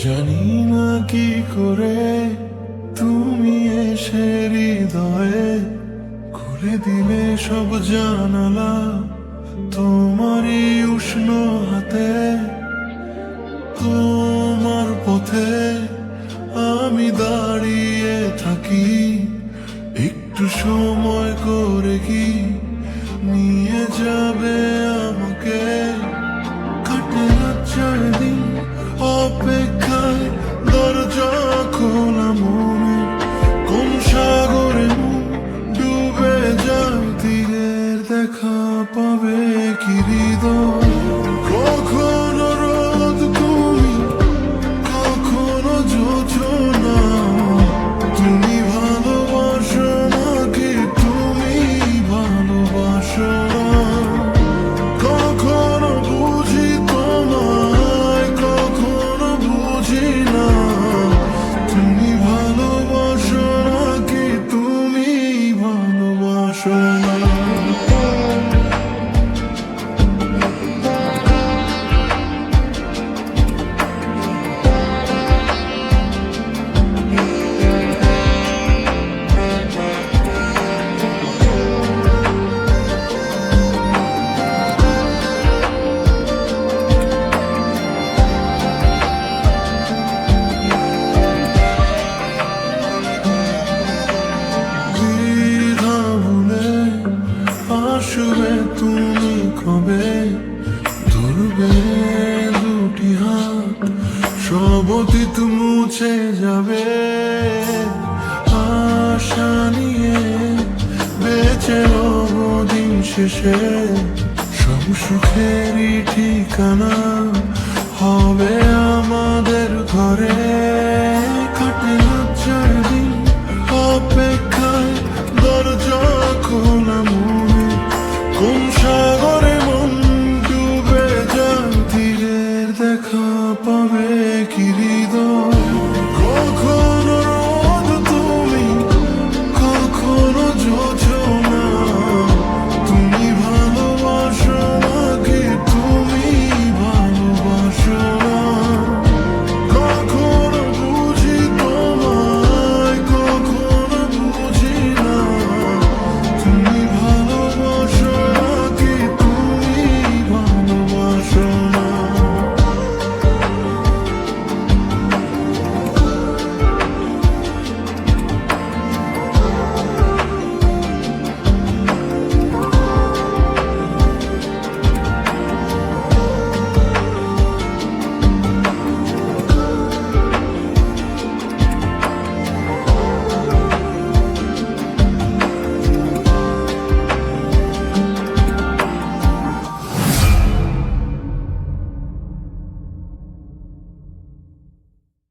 জানি না কি করে তুমি এসে হৃদয়ে খুলে দিলে সব জানালা তোমারই উষ্ণ হাতে। তোমার পথে আমি দাঁড়িয়ে থাকি, একটু সময় করে কি নিয়ে যাবে আমাকে। কাটে না 4 দিন অপেক্ষায়, দরজা খোলা মনে, কোন সাগরে মন ডুবে যায়, তীরের দেখা পাবে কি হৃদয়। কখনো রোদ তুমি, কখনো জোছনা, তুমি ভালোবাসো নাকি তুমি ভালোবাসো না। কখনো বুঝি তোমায়, কখনো বুঝি না, তুমি ভালোবাসো নাকি তুমি ভালোবাসো না। আসবে তুমি কবে, ধরবে দুটি হাত, সব অতীত মুছে যাবে। আশা নিয়ে বেঁচে রব দিন শেষে, সব সুখেরই ঠিকানা হবে আমাদের ঘরে।